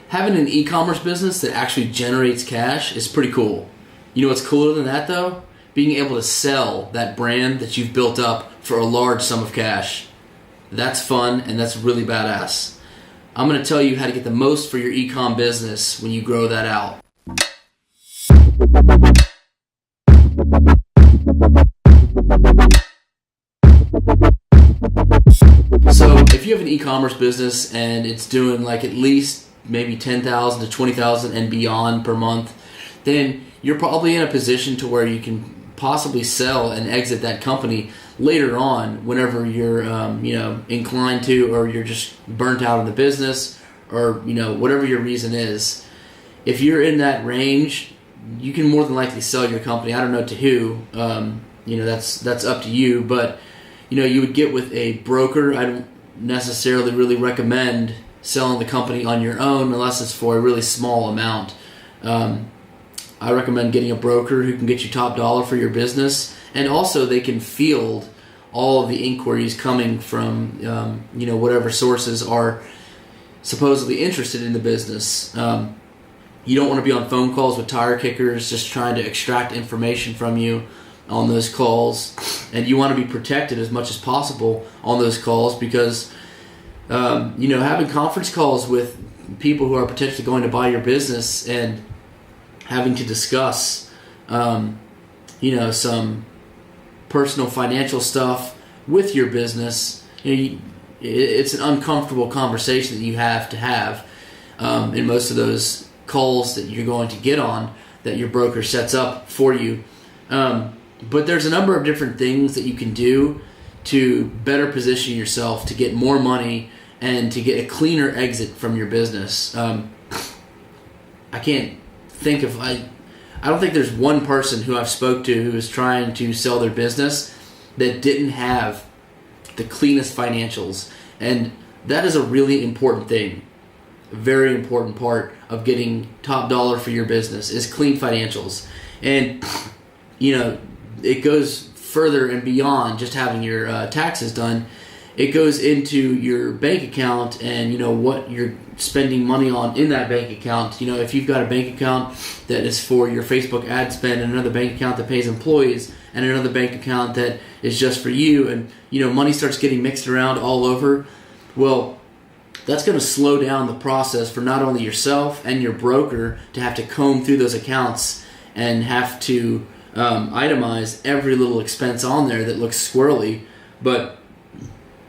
having an e-commerce business that actually generates cash is pretty cool. You know what's cooler than that though? Being able to sell that brand that you've built up for a large sum of cash. That's fun and that's really badass. I'm going to tell you how to get the most for your e-com business when you grow that out. So if you have an e-commerce business and it's doing like at least maybe $10,000 to $20,000 and beyond per month, then you're probably in a position to where you can possibly sell and exit that company later on whenever you're inclined to, or you're just burnt out of the business, or whatever your reason is. If you're in that range, you can more than likely sell your company. I don't know to who, that's up to you, but you would get with a broker. I don't necessarily really recommend selling the company on your own unless it's for a really small amount. I recommend getting a broker who can get you top dollar for your business, and also they can field all of the inquiries coming from whatever sources are supposedly interested in the business. You don't want to be on phone calls with tire kickers just trying to extract information from you on those calls, and you want to be protected as much as possible on those calls because having conference calls with people who are potentially going to buy your business and having to discuss some personal financial stuff with your business, it's an uncomfortable conversation that you have to have in most of those calls that you're going to get on that your broker sets up for you. But there's a number of different things that you can do to better position yourself to get more money and to get a cleaner exit from your business. I can't think of I don't think there's one person who I've spoke to who is trying to sell their business that didn't have the cleanest financials, and that is a really important thing. A very important part of getting top dollar for your business is clean financials. And it goes further and beyond just having your taxes done. It goes into your bank account and what you're spending money on in that bank account. If you've got a bank account that is for your Facebook ad spend, and another bank account that pays employees, and another bank account that is just for you, and money starts getting mixed around all over, well, that's going to slow down the process for not only yourself and your broker to have to comb through those accounts and have to itemize every little expense on there that looks squirrely. But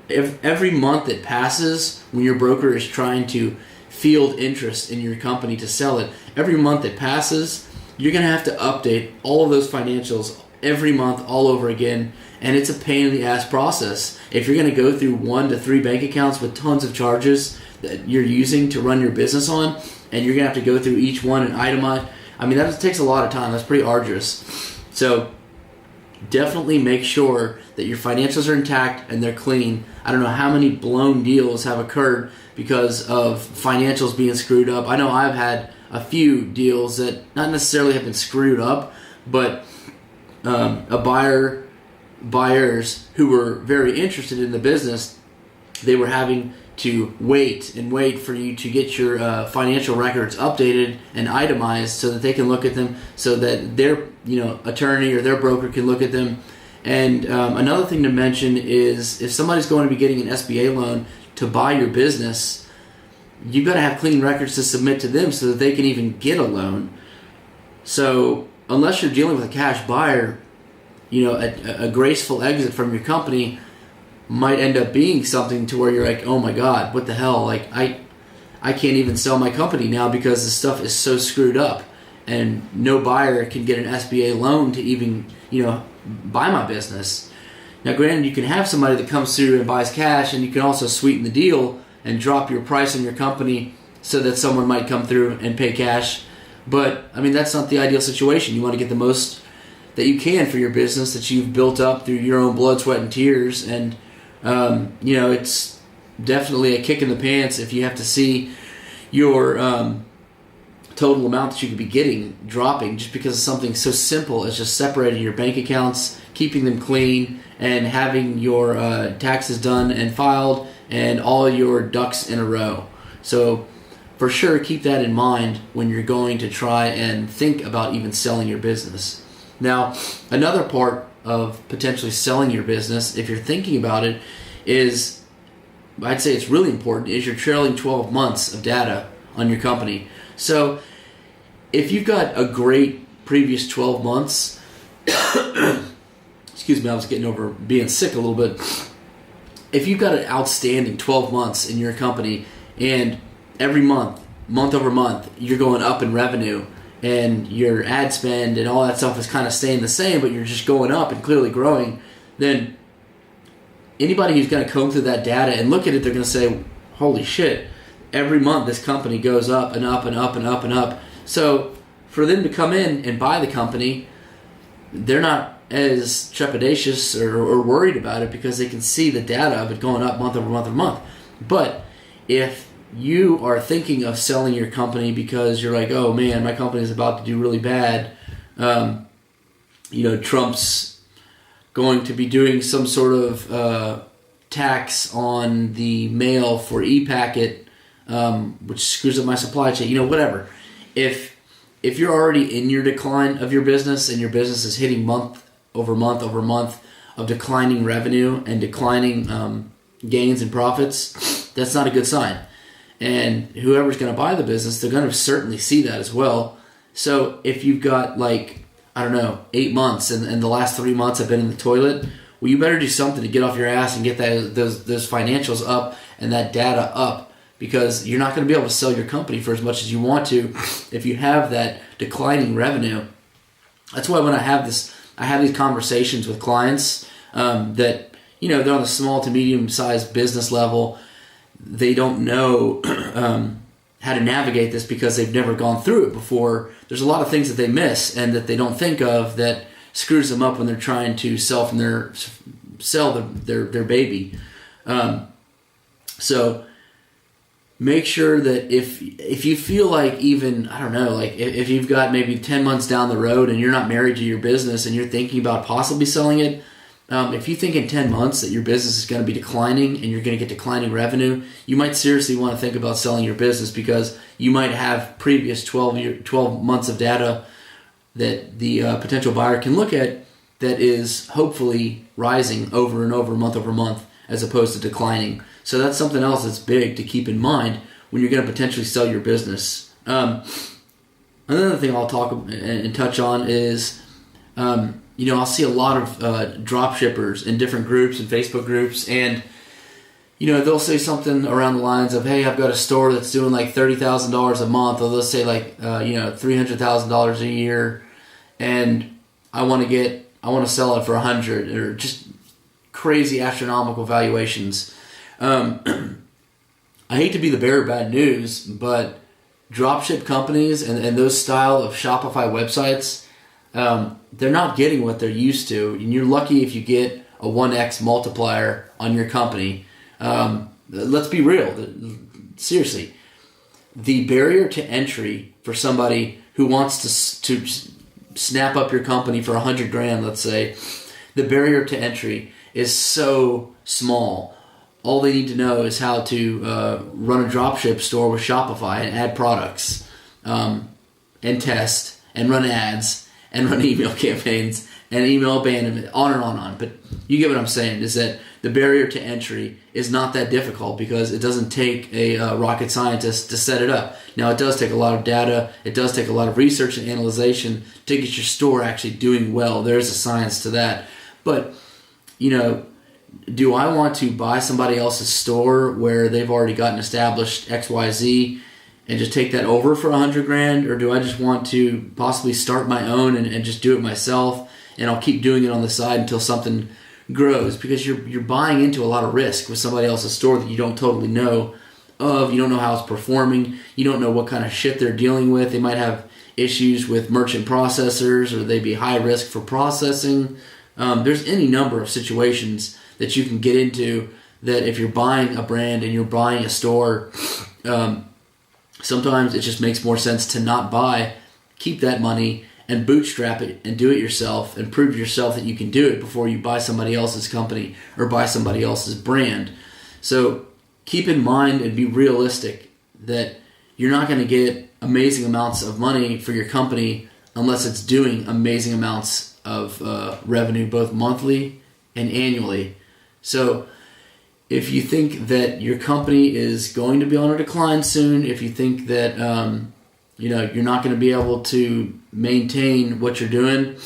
if every month that passes when your broker is trying to field interest in your company to sell it, every month that passes, you're going to have to update all of those financials every month all over again, and it's a pain in the ass process. If you're going to go through 1 to 3 bank accounts with tons of charges that you're using to run your business on, and you're going to have to go through each one and itemize, that takes a lot of time. That's pretty arduous. So definitely make sure that your financials are intact and they're clean. I don't know how many blown deals have occurred because of financials being screwed up. I know I've had a few deals that not necessarily have been screwed up, but buyers who were very interested in the business, they were having to wait for you to get your financial records updated and itemized so that they can look at them, so that their attorney or their broker can look at them. And another thing to mention is if somebody's going to be getting an SBA loan to buy your business, you've got to have clean records to submit to them so that they can even get a loan. So unless you're dealing with a cash buyer, a graceful exit from your company might end up being something to where you're like, oh my God, what the hell? Like I can't even sell my company now because the stuff is so screwed up, and no buyer can get an SBA loan to even buy my business. Now granted, you can have somebody that comes through and buys cash, and you can also sweeten the deal and drop your price on your company so that someone might come through and pay cash. But that's not the ideal situation. You want to get the most that you can for your business that you've built up through your own blood, sweat, and tears. And it's definitely a kick in the pants if you have to see your total amount that you could be getting dropping just because of something so simple as just separating your bank accounts, keeping them clean, and having your taxes done and filed and all your ducks in a row. So for sure keep that in mind when you're going to try and think about even selling your business. Now, another part of potentially selling your business, if you're thinking about it, is, I'd say it's really important, is your trailing 12 months of data on your company. So if you've got a great previous 12 months, excuse me, I was getting over being sick a little bit. If you've got an outstanding 12 months in your company and every month over month, you're going up in revenue and your ad spend and all that stuff is kind of staying the same, but you're just going up and clearly growing, then anybody who's going to comb through that data and look at it, they're going to say, holy shit, every month this company goes up and up and up and up and up. So for them to come in and buy the company, they're not as trepidatious or worried about it because they can see the data of it going up month over month over month. But if you are thinking of selling your company because you're like, oh man, my company is about to do really bad, Trump's going to be doing some sort of tax on the mail for e-packet, which screws up my supply chain, whatever. If you're already in your decline of your business and your business is hitting month over month over month of declining revenue and declining gains and profits, that's not a good sign. And whoever's going to buy the business, they're going to certainly see that as well. So if you've got 8 months and the last 3 months have been in the toilet, well, you better do something to get off your ass and get those financials up and that data up, because you're not going to be able to sell your company for as much as you want to if you have that declining revenue. That's why when I have these conversations with clients that, they're on the small to medium-sized business level. They don't know how to navigate this because they've never gone through it before. There's a lot of things that they miss and that they don't think of that screws them up when they're trying to sell their baby. So make sure that if you feel like even, if you've got maybe 10 months down the road and you're not married to your business and you're thinking about possibly selling it, if you think in 10 months that your business is going to be declining and you're going to get declining revenue, you might seriously want to think about selling your business, because you might have previous 12 months of data that the potential buyer can look at that is hopefully rising over and over, month over month, as opposed to declining. So that's something else that's big to keep in mind when you're going to potentially sell your business. Another thing I'll talk and touch on is, I'll see a lot of drop shippers in different groups and Facebook groups, and they'll say something around the lines of, hey, I've got a store that's doing like $30,000 a month, or they'll say like $300,000 a year, and I want to sell it for $100, or just crazy astronomical valuations. I hate to be the bearer of bad news, but dropship companies and those style of Shopify websites, they're not getting what they're used to, and you're lucky if you get a 1x multiplier on your company. Let's be real. Seriously, the barrier to entry for somebody who wants to snap up your company for $100,000, let's say, the barrier to entry is so small. All they need to know is how to run a dropship store with Shopify and add products, and test and run ads and run email campaigns and email abandonment, on and on and on. But you get what I'm saying, is that the barrier to entry is not that difficult because it doesn't take a rocket scientist to set it up. Now, it does take a lot of data. It does take a lot of research and analyzation to get your store actually doing well. There's a science to that. But, do I want to buy somebody else's store where they've already gotten established XYZ and just take that over for $100,000, or do I just want to possibly start my own and just do it myself, and I'll keep doing it on the side until something grows? Because you're buying into a lot of risk with somebody else's store that you don't totally know of. You don't know how it's performing. You don't know what kind of shit they're dealing with. They might have issues with merchant processors, or they be high risk for processing. There's any number of situations that you can get into that if you're buying a brand and you're buying a store, sometimes it just makes more sense to not buy, keep that money, and bootstrap it and do it yourself and prove to yourself that you can do it before you buy somebody else's company or buy somebody else's brand. So keep in mind and be realistic that you're not going to get amazing amounts of money for your company unless it's doing amazing amounts of revenue, both monthly and annually. So if you think that your company is going to be on a decline soon, if you think that you're not going to be able to maintain what you're doing,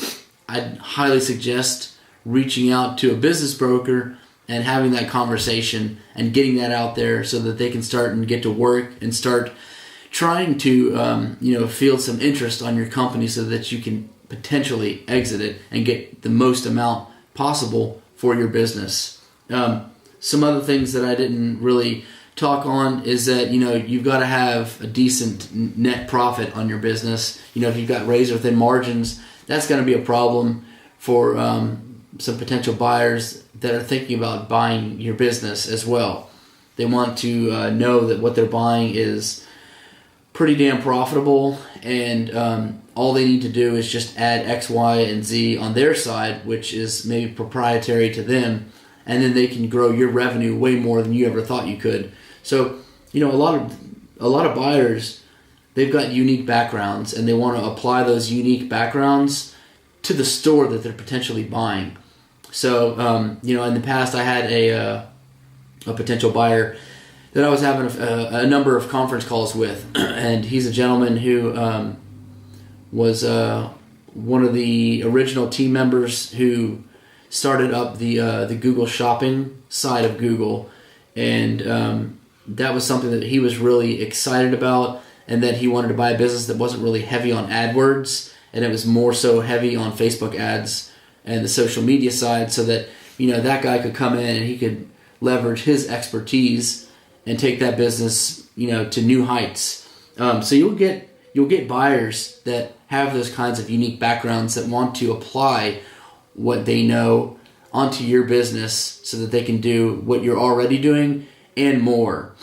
I'd highly suggest reaching out to a business broker and having that conversation and getting that out there so that they can start and get to work and start trying to field some interest on your company so that you can potentially exit it and get the most amount possible for your business. Some other things that I didn't really talk on is that you've got to have a decent net profit on your business. If you've got razor thin margins, that's going to be a problem for some potential buyers that are thinking about buying your business as well. They want to know that what they're buying is pretty damn profitable, and all they need to do is just add X, Y, and Z on their side, which is maybe proprietary to them, and then they can grow your revenue way more than you ever thought you could. So, a lot of buyers, they've got unique backgrounds, and they want to apply those unique backgrounds to the store that they're potentially buying. So, in the past, I had a potential buyer that I was having a number of conference calls with, and he's a gentleman who was one of the original team members who started up the Google Shopping side of Google, and that was something that he was really excited about, and that he wanted to buy a business that wasn't really heavy on AdWords, and it was more so heavy on Facebook ads and the social media side, so that that guy could come in and he could leverage his expertise and take that business to new heights. So you'll get buyers that have those kinds of unique backgrounds that want to apply what they know onto your business so that they can do what you're already doing and more.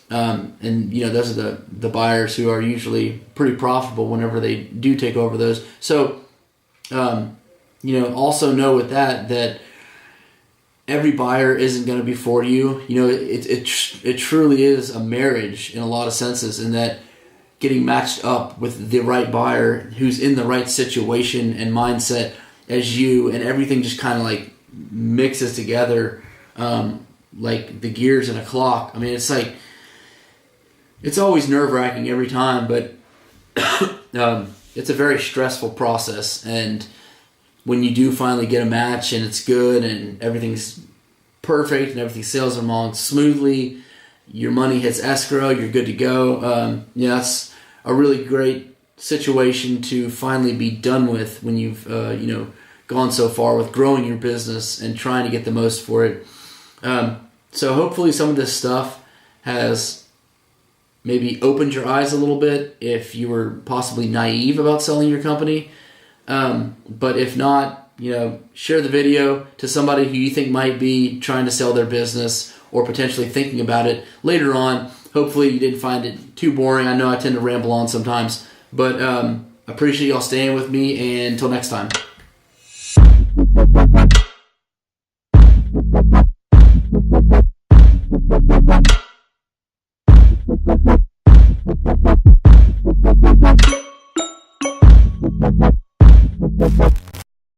And those are the buyers who are usually pretty profitable whenever they do take over those. So also know with that every buyer isn't going to be for you. It truly is a marriage in a lot of senses, in that getting matched up with the right buyer who's in the right situation and mindset as you, and everything just kind of like mixes together like the gears in a clock. I mean, it's like, it's always nerve-wracking every time, but it's a very stressful process. And when you do finally get a match and it's good and everything's perfect and everything sails along smoothly, your money hits escrow, you're good to go. That's a really great situation to finally be done with when you've gone so far with growing your business and trying to get the most for it. So hopefully some of this stuff has maybe opened your eyes a little bit if you were possibly naive about selling your company. But if not, share the video to somebody who you think might be trying to sell their business or potentially thinking about it later on. Hopefully you didn't find it too boring. I know I tend to ramble on sometimes, but I appreciate y'all staying with me, and until next time.